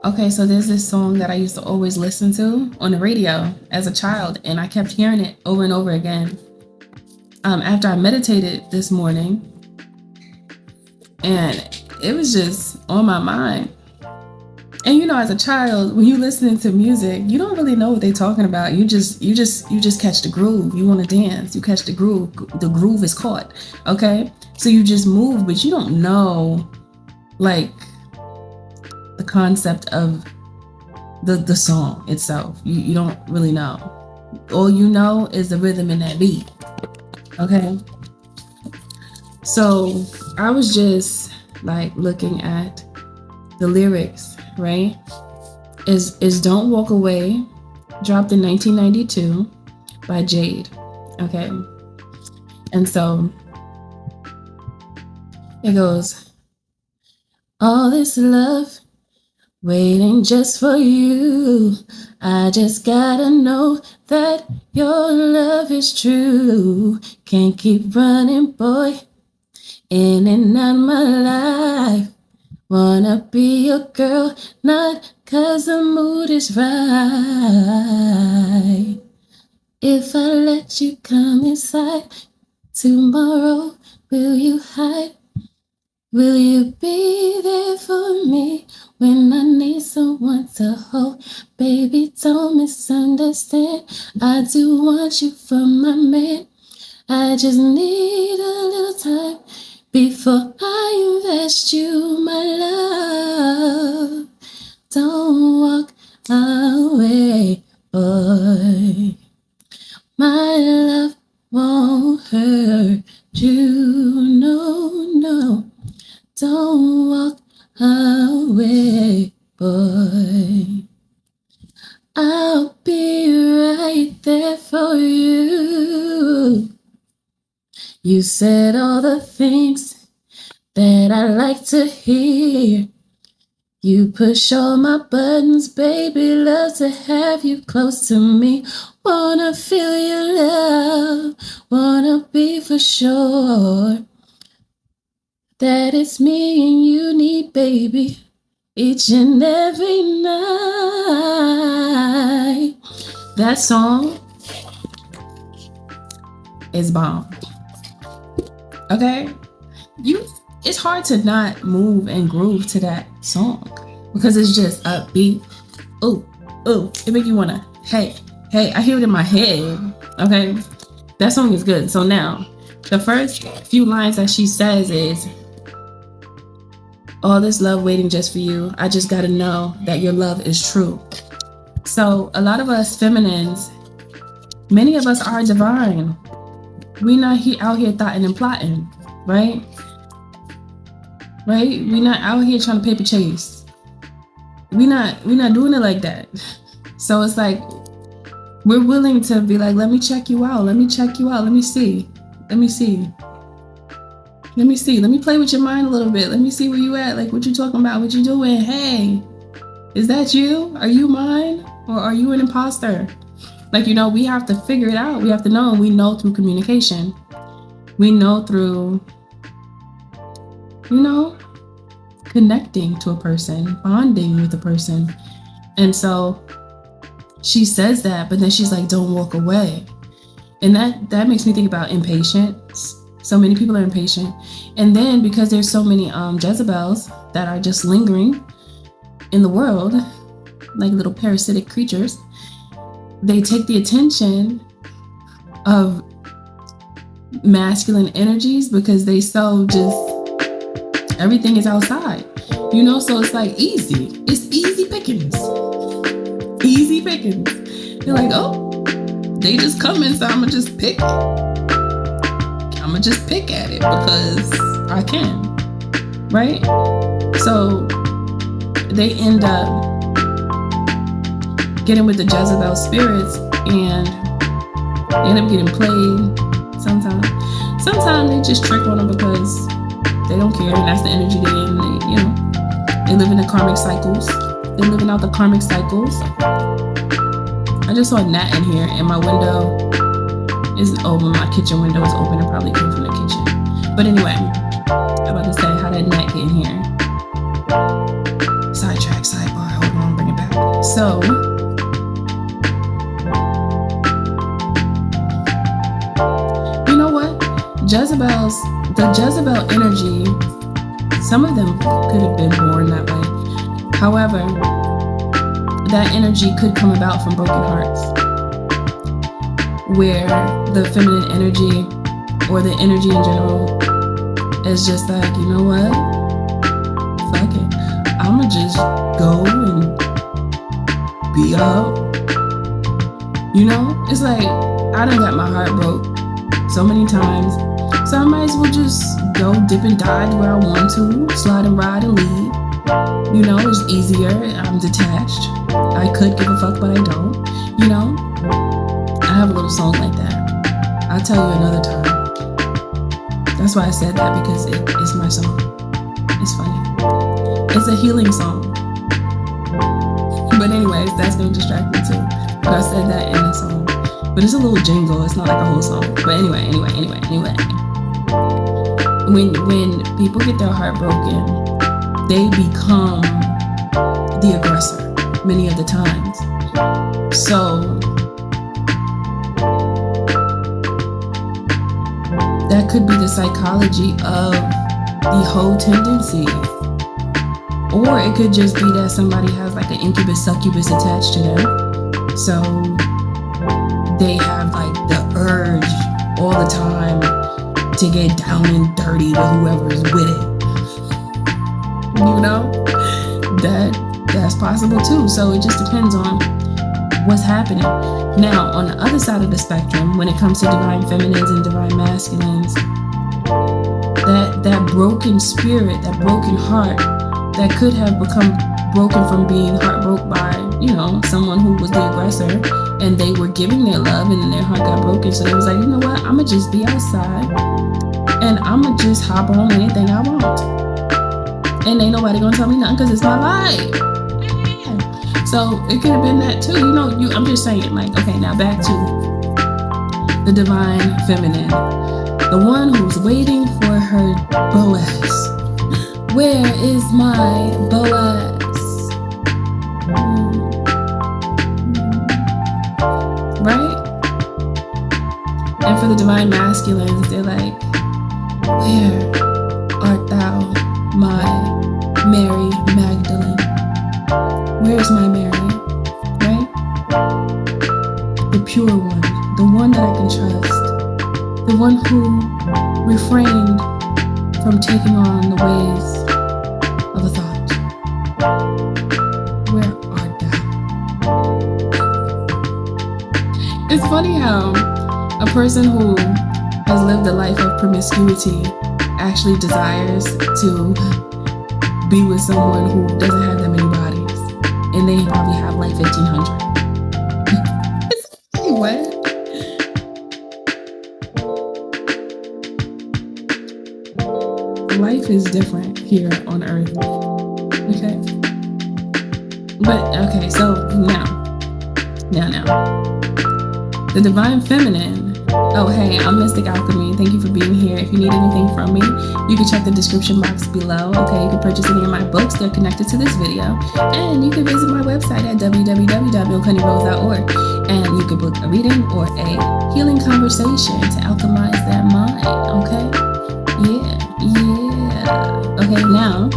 Okay, so there's this song that I used to always listen to on the radio as a child, and I kept hearing it over and over again. After I meditated this morning, and it was just on my mind. And you know, as a child, when you're listening to music, you don't really know what they're talking about. You just catch the groove. You want to dance. You catch the groove. The groove is caught. Okay, so you just move, but you don't know, like, the concept of the song itself. You don't really know. All you know is the rhythm in that beat. Okay, so I was just like looking at the lyrics, right? Is Don't Walk Away, dropped in 1992 by Jade. Okay, and so it goes, all this love waiting just for you. I just gotta know that your love is true. Can't keep running, boy, in and out my life. Wanna be your girl, not 'cause the mood is right. If I let you come inside tomorrow, will you hide? Will you be there for me when I need someone to hold? Baby, don't misunderstand. I do want you for my man. I just need a little time before I invest you, my love. Don't walk away, boy. My love won't hurt you, no, no. Don't walk away, boy. I'll be right there for you. You said all the things that I like to hear. You push all my buttons, baby, love to have you close to me. Wanna feel your love, wanna be for sure that it's me and you need, baby, each and every night. That song is bomb. Okay? It's hard to not move and groove to that song because it's just upbeat. Ooh, it make you wanna, hey, I hear it in my head. Okay? That song is good. So now, the first few lines that she says is, all this love waiting just for you. I just gotta know that your love is true. So a lot of us feminines, many of us are divine. We not out here thoughting and plotting, right? Right? We not out here trying to paper chase. We not doing it like that. So it's like we're willing to be like, let me check you out. Let me check you out. Let me see. Let me play with your mind a little bit. Let me see where you at. Like, what you talking about? What you doing? Hey, is that you? Are you mine? Or are you an imposter? Like, you know, we have to figure it out. We have to know. We know through communication. We know through, you know, connecting to a person, bonding with a person. And so she says that, but then she's like, don't walk away. And that makes me think about impatience. So many people are impatient. And then because there's so many Jezebels that are just lingering in the world, like little parasitic creatures, they take the attention of masculine energies because they so just, everything is outside, you know? So it's like easy. It's easy pickings. Easy pickings. You're like, oh, they just coming, so I'ma just pick at it because I can, right? So they end up getting with the Jezebel spirits and they end up getting played sometimes. Sometimes they just trick on them because they don't care and that's the energy they're in. They live in the karmic cycles. They're living out the karmic cycles. I just saw a gnat in here and my window is open. My kitchen window is open. It probably came from the kitchen. But anyway, I'm about to say how that gnat get in here. Sidetrack, sidebar, hold So you know what? The Jezebel energy, some of them could have been born that way. However, that energy could come about from broken hearts, where the feminine energy or the energy in general is just like, you know what? Fuck it. I'ma just go and be out. You know? It's like, I done got my heart broke so many times. So I might as well just go dip and dive where I want to, slide and ride and leave. You know, it's easier. I'm detached. I could give a fuck, but I don't. You know? I have a little song like that. I'll tell you another time. That's why I said that, because it's my song. It's funny. It's a healing song. But anyways, that's gonna distract me too. But I said that in the song. But it's a little jingle. It's not like a whole song. But anyway. When people get their heart broken, they become the aggressor many of the times. So that could be the psychology of the whole tendency. Or it could just be that somebody has like an incubus, succubus attached to them. So they have like the urge all the time to get down and dirty to whoever is with it. You know? That's possible too. So it just depends on what's happening. Now, on the other side of the spectrum, when it comes to divine feminines and divine masculines, that broken spirit, that broken heart, that could have become broken from being heartbroken by, you know, someone who was the aggressor, and they were giving their love and then their heart got broken. So they was like, you know what, I'ma just be outside and I'ma just hop on anything I want. And ain't nobody gonna tell me nothing because it's my life. Yeah. So it could have been that too. You know, I'm just saying, like, okay, now back to the divine feminine. The one who's waiting for her Boaz. Where is my Boaz? Right? And for the divine masculines, they're like, where art thou, my Mary Magdalene? Where's my Mary? Right? The pure one, the one that I can trust, the one who refrained from taking on the ways of a thought. Where art thou? It's funny how a person who has lived a life of promiscuity actually desires to be with someone who doesn't have that many bodies, and they probably have like 1,500. What? Life is different here on Earth. Okay? But, okay, so now. The divine feminine. Oh, hey, I'm Mystic Alchemy. Thank you for being here. If you need anything from me, you can check the description box below. Okay, you can purchase any of my books. They're connected to this video. And you can visit my website at www.MNHONEYROSE.org. And you can book a reading or a healing conversation to alchemize that mind. Okay? Yeah. Okay, now,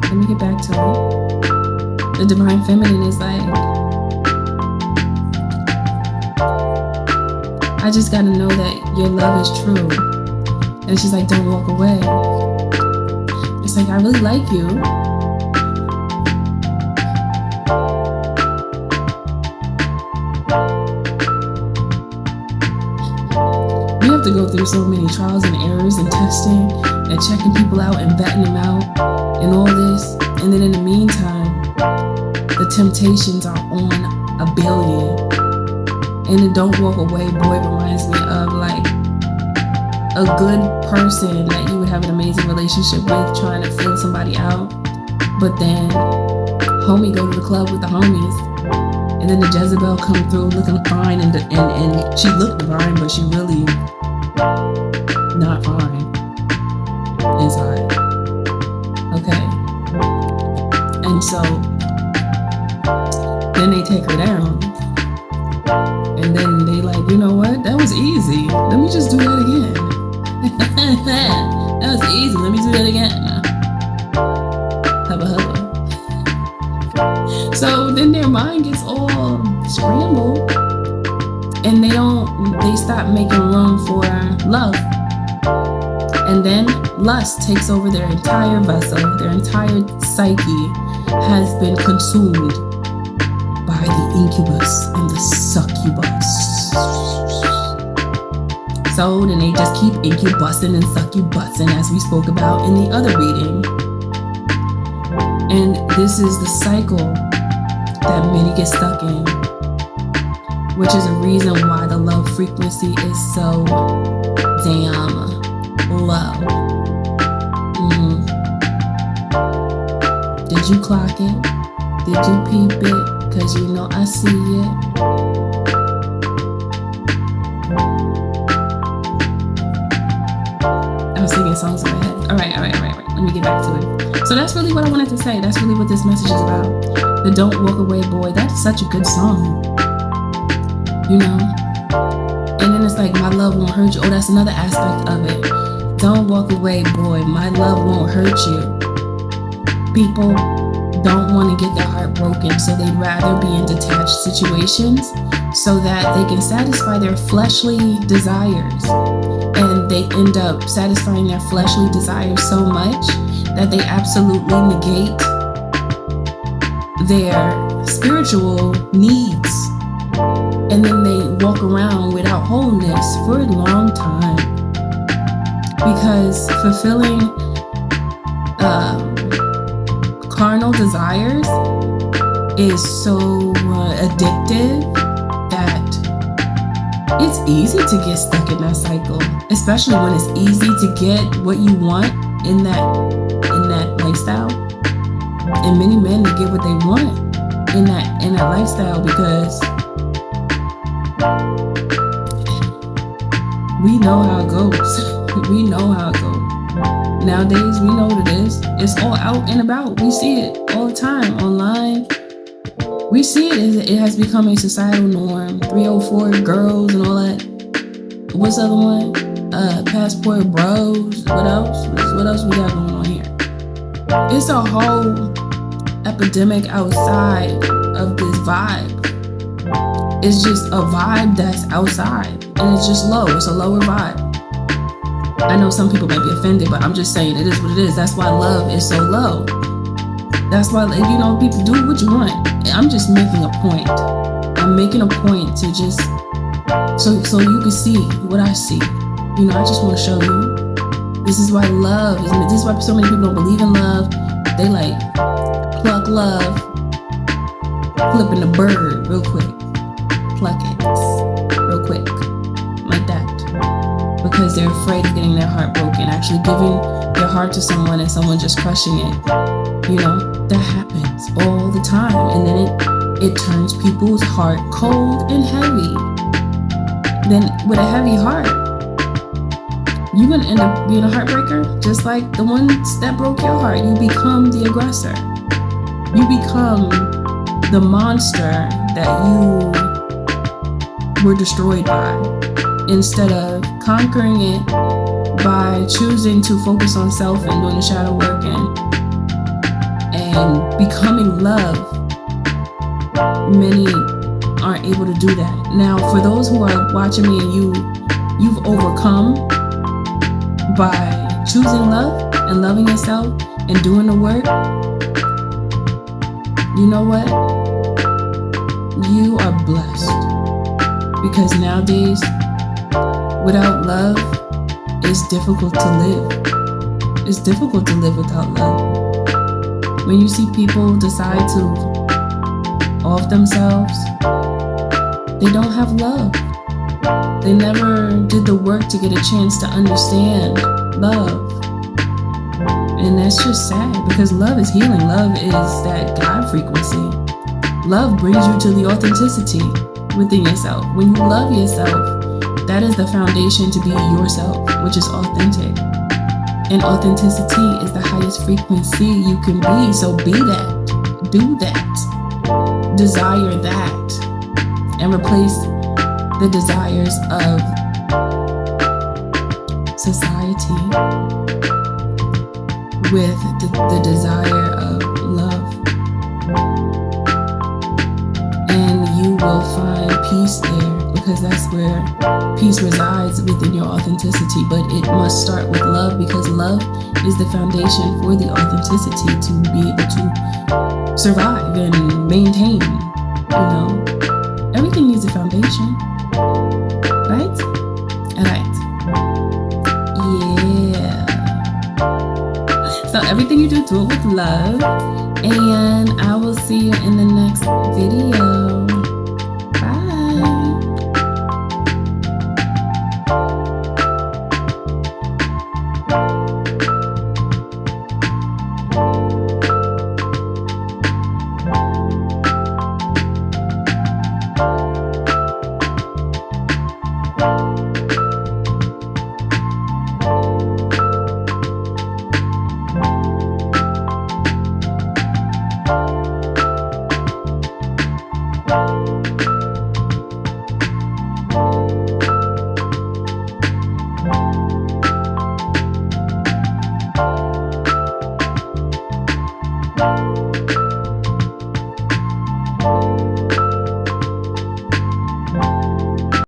let me get back to it. The divine feminine is like, I just gotta know that your love is true. And she's like, don't walk away. It's like, I really like you. We have to go through so many trials and errors and testing and checking people out and vetting them out and all this. And then in the meantime, the temptations are on a billion. And the don't walk away boy reminds me of like a good person that you would have an amazing relationship with, trying to feel somebody out. But then homie go to the club with the homies, and then the Jezebel come through looking fine, and she looked fine, but she really not fine inside. Okay? And so Then they take her down. And then they like, you know what? That was easy. Let me just do that again. That was easy. Let me do that again. Hubba hubba. So then their mind gets all scrambled, and they stop making room for love. And then lust takes over their entire vessel. Their entire psyche has been consumed by the incubus and the succubus. So then they just keep incubusing and succubusing, as we spoke about in the other reading. And this is the cycle that many get stuck in, which is a reason why the love frequency is so damn low. Did you clock it? Did you peep it? Cause you know I see it. I was singing songs in my head. All right. Let me get back to it. So that's really what I wanted to say. That's really what this message is about. The Don't Walk Away Boy. That's such a good song. You know? And then it's like, my love won't hurt you. Oh, that's another aspect of it. Don't walk away, boy. My love won't hurt you. People don't want to get their heart broken, so they'd rather be in detached situations so that they can satisfy their fleshly desires. And they end up satisfying their fleshly desires so much that they absolutely negate their spiritual needs. And then they walk around without wholeness for a long time. Because fulfilling carnal desires is so addictive that it's easy to get stuck in that cycle, especially when it's easy to get what you want in that lifestyle. And many men, they get what they want in that lifestyle because we know how it goes. We know how it goes. Nowadays, we know what it is. It's all out and about. We see it all the time online. We see it. It has become a societal norm. 304 girls and all that. What's the other one? Passport bros. What else? What else we got going on here? It's a whole epidemic outside of this vibe. It's just a vibe that's outside, and it's just low. It's a lower vibe. I know some people might be offended, but I'm just saying it is what it is. That's why love is so low. That's why, you know, people do what you want. I'm just making a point. I'm making a point to just so you can see what I see. You know, I just want to show you. This is why love is. This is why so many people don't believe in love. They like pluck love, flipping the bird real quick, pluck it real quick, like that. Because they're afraid of getting their heart broken, actually giving their heart to someone and someone just crushing it. You know, that happens all the time. And then it turns people's heart cold and heavy. Then with a heavy heart, you're going to end up being a heartbreaker, just like the ones that broke your heart. You become the aggressor. You become the monster that you were destroyed by, instead of conquering it by choosing to focus on self and doing the shadow work and becoming love. Many aren't able to do that. Now, for those who are watching me and you've overcome by choosing love and loving yourself and doing the work, you know what? You are blessed. Because nowadays, without love, it's difficult to live. It's difficult to live without love. When you see people decide to off themselves, they don't have love. They never did the work to get a chance to understand love. And that's just sad, because love is healing. Love is that God frequency. Love brings you to the authenticity within yourself. When you love yourself, that is the foundation to be yourself, which is authentic. And authenticity is the highest frequency you can be. So be that. Do that. desire that and replace the desires of society with the desire of love. And you will find peace there, because that's where peace resides, within your authenticity. But it must start with love, because love is the foundation for the authenticity to be able to survive and maintain. You know, everything needs a foundation, right? All right. Yeah. So everything you do it with love. And I will see you in the next video.